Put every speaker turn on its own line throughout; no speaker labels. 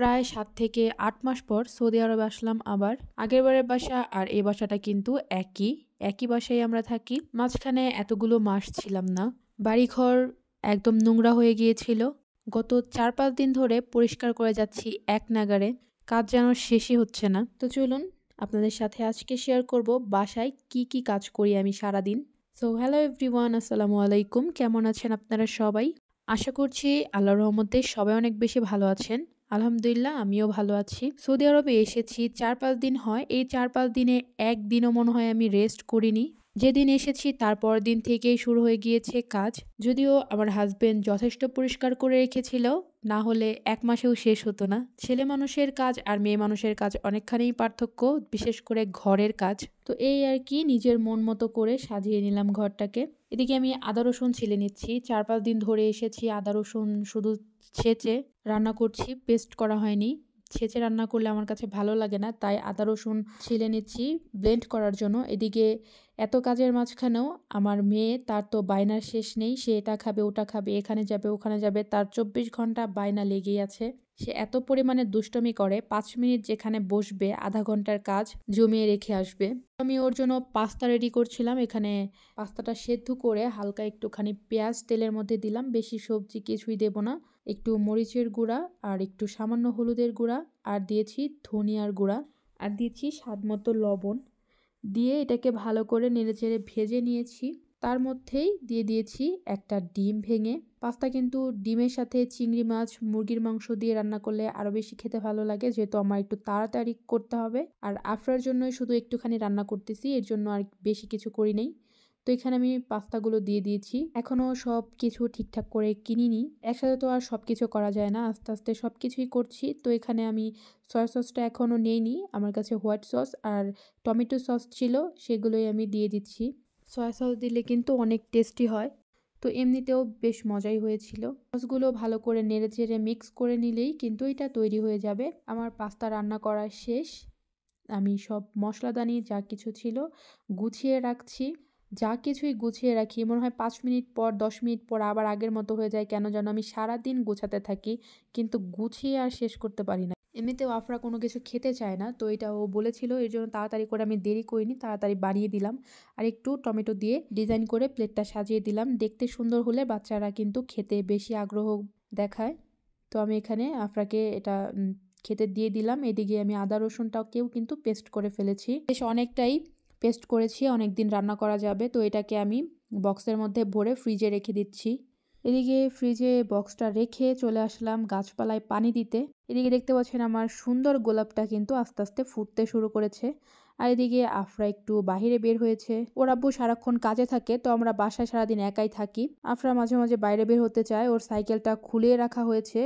প্রায় ৭ থেকে ৮ মাস পর সৌদি আরবে আসলাম আবার। আগেরবারের বাসা আর এই বাসাটা কিন্তু একই বাসায় আমরা থাকি। মাঝখানে এতগুলো মাস ছিলাম না। বাড়িঘর একদম নোংরা হয়ে গিয়েছিল। গত ৪-৫ দিন ধরে পরিষ্কার করে যাচ্ছি এক নাগাড়ে। কাজ যেন শেষই হচ্ছে না। তো চলুন আপনাদের সাথে আজকে শেয়ার করব বাসায় কি কাজ করি আমি সারাদিন। সো হ্যালো এভরিওয়ান, আসসালামু আলাইকুম। কেমন আছেন আপনারা সবাই? আশা করছি আল্লাহর রহমতে সবাই অনেক বেশি ভালো আছেন। আলহামদুলিল্লাহ আমিও ভালো আছি। সৌদি আরবে এসেছি ৪-৫ দিন হয়। এই ৪-৫ দিনে একদিনও মনে হয় আমি রেস্ট করিনি। যেদিন এসেছি তার পরের দিন থেকেই শুরু হয়ে গিয়েছে কাজ। যদিও আমার হাজবেন্ড যথেষ্ট পরিষ্কার করে রেখেছিল, না হলে ১ মাসেও শেষ হতো না। ছেলে মানুষের কাজ আর মেয়ে মানুষের কাজ অনেকখানিই পার্থক্য, বিশেষ করে ঘরের কাজ। তো এই আর কি, নিজের মন মতো করে সাজিয়ে নিলাম ঘরটাকে। এদিকে আমি আদা রসুন ছিলে নিচ্ছি। ৪-৫ দিন ধরে এসেছি আদা রসুন শুধু ছেঁচে রান্না করছি, পেস্ট করা হয়নি। ছেঁচে রান্না করলে আমার কাছে ভালো লাগে না, তাই আদা রসুন ছিলে নিচ্ছি ব্লেন্ড করার জন্য। এদিকে এত কাজের মাঝখানেও আমার মেয়ে, তার তো বায়নার শেষ নেই। সে এটা খাবে, ওটা খাবে, এখানে যাবে, ওখানে যাবে, তার ২৪ ঘন্টা বায়না লেগেই আছে। সে এত পরিমাণে দুষ্টমি করে, ৫ মিনিট যেখানে বসবে আধা ঘন্টার কাজ জমিয়ে রেখে আসবে। আমি ওর জন্য পাস্তা রেডি করছিলাম। এখানে পাস্তাটা সেদ্ধ করে হালকা একটুখানি পেঁয়াজ তেলের মধ্যে দিলাম। বেশি সবজি কিছুই দেব না। একটু মরিচের গুঁড়া আর একটু সামান্য হলুদের গুঁড়া আর দিয়েছি ধনিয়ার গুঁড়া আর দিয়েছি স্বাদমতো লবণ দিয়ে এটাকে ভালো করে নেড়েচেড়ে ভেজে নিয়েছি। তার মধ্যেই দিয়ে দিয়েছি একটা ডিম ভেঙে। পাস্তা কিন্তু ডিমের সাথে চিংড়ি মাছ, মুরগির মাংস দিয়ে রান্না করলে আরও বেশি খেতে ভালো লাগে, যেহেতু আমার একটু তাড়াতাড়ি করতে হবে। আর আফরার জন্যই শুধু একটুখানি রান্না করতেছি, এর জন্য আর বেশি কিছু করি নেই। তো এখানে আমি পাস্তাগুলো দিয়ে দিয়েছি। এখনও সব কিছু ঠিকঠাক করে কিনিনি, একসাথে তো আর সব কিছু করা যায় না, আস্তে আস্তে সব কিছুই করছি। তো এখানে আমি সয়া সসটা এখনও নেইনি, আমার কাছে হোয়াইট সস আর টমেটো সস ছিল, সেগুলোই আমি দিয়ে দিচ্ছি। সয়া সস দিলে কিন্তু অনেক টেস্টি হয়। তো এমনিতেও বেশ মজাই হয়েছিল। সসগুলো ভালো করে নেড়েচেড়ে মিক্স করে নিলেই কিন্তু এটা তৈরি হয়ে যাবে। আমার পাস্তা রান্না করা শেষ। আমি সব মশলাদানি যা কিছু ছিল গুছিয়ে রাখছি। যা কিছুই গুছিয়ে রাখি মনে হয় ৫ মিনিট পর, ১০ মিনিট পর আবার আগের মতো হয়ে যায়। কেন যেন আমি সারাদিন গোছাতে থাকি, কিন্তু গুছিয়ে আর শেষ করতে পারি না। এমনিতেও আফরা কোনো কিছু খেতে চায় না, তো এটা ও বলেছিল, এর জন্য তাড়াতাড়ি করে আমি দেরি করিনি, তাড়াতাড়ি বানিয়ে দিলাম। আর একটু টমেটো দিয়ে ডিজাইন করে প্লেটটা সাজিয়ে দিলাম। দেখতে সুন্দর হলে বাচ্চারা কিন্তু খেতে বেশি আগ্রহ দেখায়। তো আমি এখানে আফরাকে এটা খেতে দিয়ে দিলাম। এদিকে আমি আদা রসুনটাকেও কিন্তু পেস্ট করে ফেলেছি, বেশ অনেকটাই পেস্ট করেছি, অনেক দিন রান্না করা যাবে। তো এটাকে আমি বক্সের মধ্যে ভরে ফ্রিজে রেখে দিচ্ছি। এদিকে ফ্রিজে বক্সটা রেখে চলে আসলাম গাছপালায় পানি দিতে। এদিকে দেখতে পাচ্ছেন আমার সুন্দর গোলাপটা কিন্তু আস্তে আস্তে ফুটতে শুরু করেছে। আর এদিকে আফরা একটু বাহিরে বের হয়েছে। ওর আব্বু সারাক্ষণ কাজে থাকে, তো আমরা বাসায় সারাদিন একাই থাকি। আফরা মাঝে মাঝে বাইরে বের হতে চায়, ওর সাইকেলটা খুলে রাখা হয়েছে,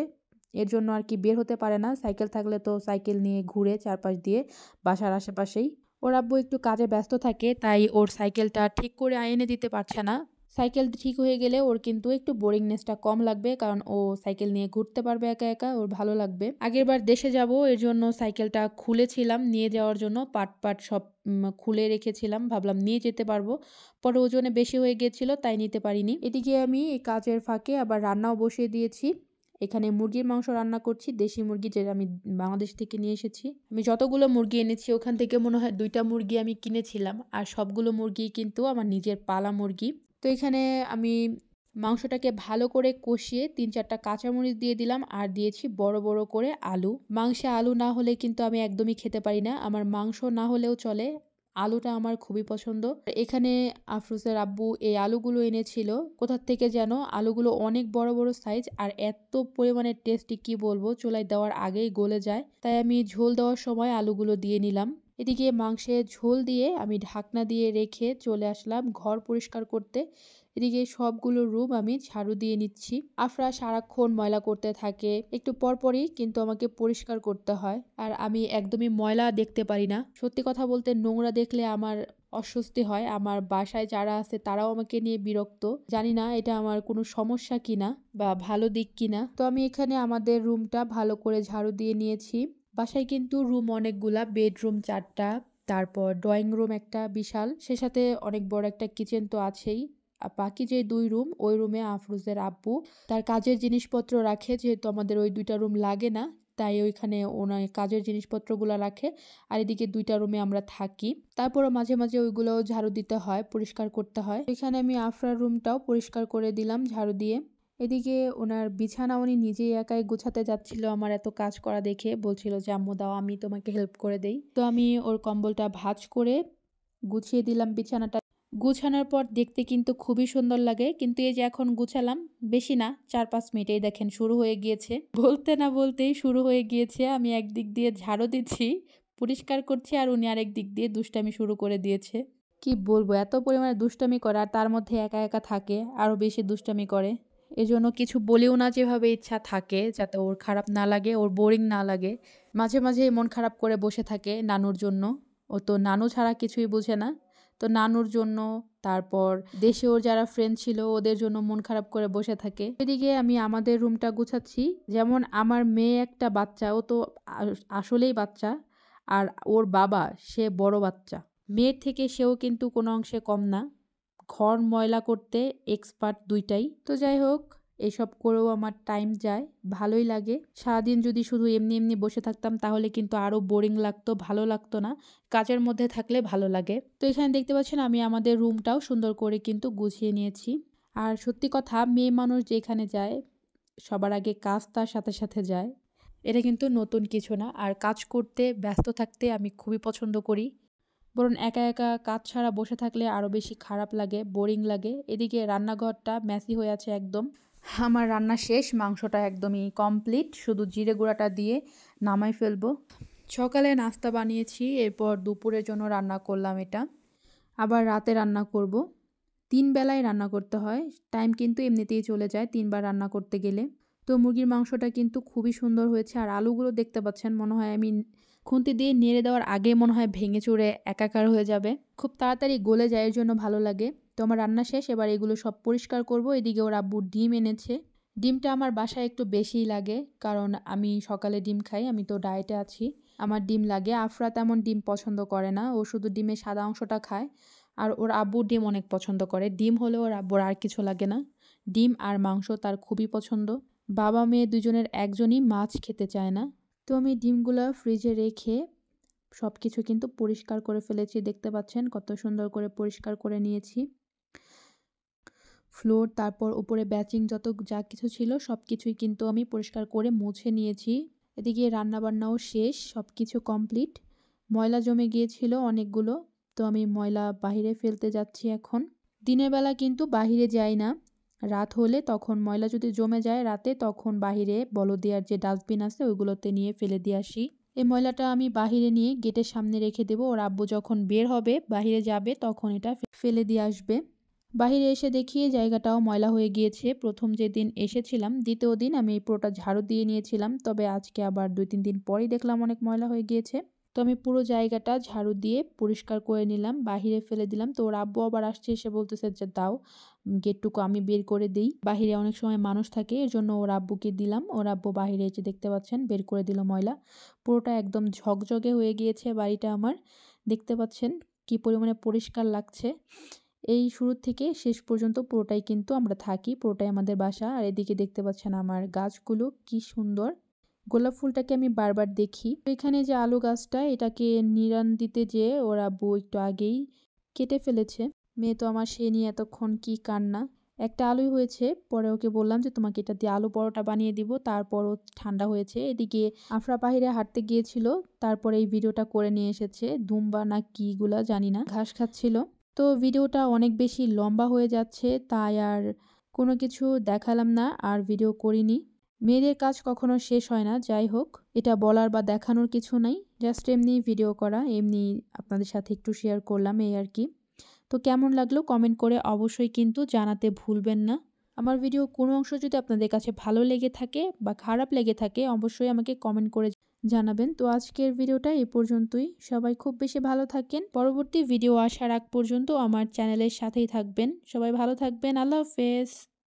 এর জন্য আর কি বের হতে পারে না। সাইকেল থাকলে তো সাইকেল নিয়ে ঘুরে চারপাশ দিয়ে বাসার আশেপাশেই। ওর আব্বু একটু কাজে ব্যস্ত থাকে, তাই ওর সাইকেলটা ঠিক করে এনে দিতে পারছে না। সাইকেল ঠিক হয়ে গেলে ওর কিন্তু একটু বোরিংনেসটা কম লাগবে, কারণ ও সাইকেল নিয়ে ঘুরতে পারবে একা একা, ওর ভালো লাগবে। আগেরবার দেশে যাব, এর জন্য সাইকেলটা খুলেছিলাম নিয়ে যাওয়ার জন্য, পাট সব খুলে রেখেছিলাম, ভাবলাম নিয়ে যেতে পারবো। পরে ওজনে বেশি হয়ে গিয়েছিল, তাই নিতে পারিনি। এদিকে আমি এই কাজের ফাঁকে আবার রান্নাও বসিয়ে দিয়েছি। এখানে মুরগির মাংস রান্না করছি, দেশি মুরগি, যেটা আমি বাংলাদেশ থেকে নিয়ে এসেছি। আমি যতগুলো মুরগি এনেছি ওখান থেকে মনে হয় 2টা মুরগি আমি কিনেছিলাম, আর সবগুলো মুরগি কিন্তু আমার নিজের পালা মুরগি। তো এখানে আমি মাংসটাকে ভালো করে কষিয়ে ৩-৪টা কাঁচামরিচ দিয়ে দিলাম আর দিয়েছি বড় বড় করে আলু। মাংসে আলু না হলে কিন্তু আমি একদমই খেতে পারি না। আমার মাংস না হলেও চলে, আলুটা আমার খুবই পছন্দ। এখানে আফরোজের আব্বু এই আলুগুলো এনেছিল কোথা থেকে যেন। আলুগুলো অনেক বড় বড় সাইজ আর এত পরিমাণে টেস্টি, কি বলবো, চুলায় দেওয়ার আগেই গলে যায়। তাই আমি ঝোল দেওয়ার সময় আলুগুলো দিয়ে নিলাম। এদিকে মাংসে ঝোল দিয়ে আমি ঢাকনা দিয়ে রেখে চলে আসলাম ঘর পরিষ্কার করতে। এদিকে সবগুলো রুম আমি ঝাড়ু দিয়ে নিচ্ছি। আফরা সারাক্ষণ ময়লা করতে থাকে, একটু পরপরই কিন্তু আমাকে পরিষ্কার করতে হয়। আর আমি একদমই ময়লা দেখতে পারি না। সত্যি কথা বলতে নোংরা দেখলে আমার অস্বস্তি হয়। আমার বাসায় যারা আছে তারাও আমাকে নিয়ে বিরক্ত। জানি না এটা আমার কোনো সমস্যা কিনা বা ভালো দিক কিনা। তো আমি এখানে আমাদের রুমটা ভালো করে ঝাড়ু দিয়ে নিয়েছি। বাসায় কিন্তু রুম অনেকগুলা, বেডরুম 4টা, তারপর ড্রয়িং রুম একটা বিশাল, সে সাথে অনেক বড় একটা কিচেন তো আছেই। আর বাকি যে 2 রুম, ওই রুমে আফরোজের আব্বু তার কাজের জিনিসপত্র রাখে, যেহেতু আমাদের ওই 2টা রুম লাগে না, তাই ওইখানে ওনার কাজের জিনিসপত্রগুলো রাখে। আর এদিকে 2টা রুমে আমরা থাকি। তারপরও মাঝে মাঝে ওইগুলোও ঝাড়ু দিতে হয়, পরিষ্কার করতে হয়। এখানে আমি আফরার রুমটাও পরিষ্কার করে দিলাম ঝাড়ু দিয়ে। এদিকে ওনার বিছানা উনি নিজেই একাই গুছাতে যাচ্ছিল আমার এত কাজ করা দেখে। বলছিল যে আম্মু দাও আমি তোমাকে হেল্প করে দেই। তো আমি ওর কম্বলটা ভাঁজ করে গুছিয়ে দিলাম বিছানাটা। গুছানোর পর দেখতে কিন্তু খুবই সুন্দর লাগে, কিন্তু এই যে এখন গুছালাম বেশি না 4-5 মিনিটেই দেখেন শুরু হয়ে গিয়েছে। বলতে না বলতেই শুরু হয়ে গিয়েছে। আমি একদিক দিয়ে ঝাড়ু দিচ্ছি, পরিষ্কার করছি, আর উনি আরেক দিক দিয়ে দুষ্টামি শুরু করে দিয়েছে। কি বলবো, এত পরিমাণে দুষ্টামি করে আর তার মধ্যে একা একা থাকে, আরো বেশি দুষ্টামি করে। এজন্য কিছু বলেও না, যেভাবে ইচ্ছা থাকে যাতে ওর খারাপ না লাগে, ওর বোরিং না লাগে। মাঝে মাঝে মন খারাপ করে বসে থাকে নানুর জন্য। ও তো নানু ছাড়া কিছুই বোঝে না। তো নানুর জন্য, তারপর দেশে ওর যারা ফ্রেন্ড ছিল ওদের জন্য মন খারাপ করে বসে থাকে। এদিকে আমি আমাদের রুমটা গুছাচ্ছি। যেমন আমার মেয়ে একটা বাচ্চা, ও তো আসলেই বাচ্চা, আর ওর বাবা সে বড় বাচ্চা। মেয়ের থেকে সেও কিন্তু কোনো অংশে কম না। ঘর ময়লা করতে এক্সপার্ট দুইটাই। তো যাই হোক, এসব করেও আমার টাইম যায়, ভালোই লাগে। সারাদিন যদি শুধু এমনি এমনি বসে থাকতাম তাহলে কিন্তু আরও বোরিং লাগতো, ভালো লাগতো না। কাজের মধ্যে থাকলে ভালো লাগে। তো এখানে দেখতে পাচ্ছেন আমি আমাদের রুমটাও সুন্দর করে কিন্তু গুছিয়ে নিয়েছি। আর সত্যি কথা, মেয়ে মানুষ যেখানে যায় সবার আগে কাজ তার সাথে সাথে যায়। এটা কিন্তু নতুন কিছু না। আর কাজ করতে ব্যস্ত থাকতে আমি খুবই পছন্দ করি। বরং একা একা কাজ ছাড়া বসে থাকলে আরও বেশি খারাপ লাগে, বোরিং লাগে। এদিকে রান্নাঘরটা মেসি হয়ে আছে একদম। আমার রান্না শেষ, মাংসটা একদমই কমপ্লিট, শুধু জিরে গুঁড়াটা দিয়ে নামাই ফেলবো। সকালে নাস্তা বানিয়েছি, এরপর দুপুরের জন্য রান্না করলাম এটা। আবার রাতে রান্না করব। 3 বেলায় রান্না করতে হয়, টাইম কিন্তু এমনিতেই চলে যায় 3 বার রান্না করতে গেলে। তো মুরগির মাংসটা কিন্তু খুবই সুন্দর হয়েছে। আর আলুগুলো দেখতে পাচ্ছেন, মনে হয় আমি খুন্তি দিয়ে নেড়ে দেওয়ার আগে মনে হয় ভেঙে চুরে একাকার হয়ে যাবে। খুব তাড়াতাড়ি গলে যায়, এর জন্য ভালো লাগে। তো আমার রান্না শেষ, এবার এগুলো সব পরিষ্কার করব। এদিকে ওর আব্বু ডিম এনেছে। ডিমটা আমার বাসায় একটু বেশিই লাগে, কারণ আমি সকালে ডিম খাই, আমি তো ডায়েটে আছি। আমার ডিম লাগে। আফরা তেমন ডিম পছন্দ করে না, ও শুধু ডিমের সাদা অংশটা খায়। আর ওর আব্বু ডিম অনেক পছন্দ করে। ডিম হলে ওর আব্বুর আর কিছু লাগে না। ডিম আর মাংস তার খুবই পছন্দ। বাবা মেয়ে দুজনের একজনই মাছ খেতে চায় না। তো আমি ডিমগুলো ফ্রিজে রেখে সব কিছু কিন্তু পরিষ্কার করে ফেলেছি। দেখতে পাচ্ছেন কত সুন্দর করে পরিষ্কার করে নিয়েছি। ফ্লোর, তারপর উপরে ব্যাচিং, যত যা কিছু ছিল সব কিছুই কিন্তু আমি পরিষ্কার করে মুছে নিয়েছি। এদিকে রান্নাবান্নাও শেষ, সব কিছু কমপ্লিট। ময়লা জমে গিয়েছিল অনেকগুলো, তো আমি ময়লা বাহিরে ফেলতে যাচ্ছি এখন। দিনের বেলা কিন্তু বাহিরে যাই না, রাত হলে তখন ময়লা যদি জমে যায় রাতে, তখন বাহিরে বলদিয়ার যে ডাস্টবিন আছে ওইগুলোতে নিয়ে ফেলে দিয়ে আসি। এই ময়লাটা আমি বাহিরে নিয়ে গেটের সামনে রেখে দেবো। ওর আব্বু যখন বের হবে, বাহিরে যাবে, তখন এটা ফেলে দিয়ে আসবে। বাহিরে এসে দেখি জায়গাটাও ময়লা হয়ে গিয়েছে। প্রথম যেদিন এসেছিলাম, দ্বিতীয় দিন আমি পুরোটা ঝাড়ু দিয়ে নিয়েছিলাম, তবে আজকে আবার 2-3 দিন পরেই দেখলাম অনেক ময়লা হয়ে গিয়েছে। তো আমি পুরো জায়গাটা ঝাড়ু দিয়ে পরিষ্কার করে নিলাম, বাহিরে ফেলে দিলাম। তো ওর আব্বু আবার আসছে, এসে বলতেছে যে দাও গেটটুকু আমি বের করে দিই। বাহিরে অনেক সময় মানুষ থাকে, এর জন্য ওর আব্বুকে দিলাম। ওর আব্বু বাহিরে এসে দেখতে পাচ্ছেন বের করে দিল ময়লা। পুরোটা একদম ঝকঝকে হয়ে গিয়েছে বাড়িটা আমার। দেখতে পাচ্ছেন কি পরিমাণে পরিষ্কার লাগছে। এই শুরু থেকে শেষ পর্যন্ত পুরোটাই কিন্তু আমরা থাকি, পুরোটাই আমাদের বাসা। আর এদিকে দেখতে পাচ্ছেন আমার গাছগুলো কি সুন্দর। গোলাপ ফুলটাকে আমি বারবার দেখি। এখানে যে আলু গাছটা, এটাকে নিড়ান দিতে যেয়ে ওর আব্বু একটু আগেই কেটে ফেলেছে। মেয়ে তো আমার সে নিয়ে এতক্ষণ কি কান্না। একটা আলুই হয়েছে, পরে ওকে বললাম যে তোমাকে এটা দিয়ে আলু পরোটা বানিয়ে দিব, তারপরও ঠান্ডা হয়েছে। এদিকে আফরা বাহিরে হাঁটতে গিয়েছিল, তারপরে এই ভিডিওটা করে নিয়ে এসেছে। দুম্বা না কিগুলা জানি না, ঘাস খাচ্ছিল। তো ভিডিওটা অনেক বেশি লম্বা হয়ে যাচ্ছে, তাই আর কোনো কিছু দেখালাম না, আর ভিডিও করিনি। মেয়েদের কাজ কখনো শেষ হয় না। যাই হোক, এটা বলার বা দেখানোর কিছু নাই, জাস্ট এমনি ভিডিও করা, এমনি আপনাদের সাথে একটু শেয়ার করলাম, এই আর কি। তো কেমন লাগলো কমেন্ট করে অবশ্যই কিন্তু জানাতে ভুলবেন না। আমার ভিডিও কোনো অংশ যদি আপনাদের কাছে ভালো লেগে থাকে বা খারাপ লেগে থাকে, অবশ্যই আমাকে কমেন্ট করে জানাবেন। তো আজকের ভিডিওটা এই পর্যন্তই। সবাই খুব বেশি ভালো থাকেন। পরবর্তী ভিডিও আসার আগ পর্যন্ত আমার চ্যানেলের সাথেই থাকবেন। সবাই ভালো থাকবেন। আল্লাহ হাফেজ।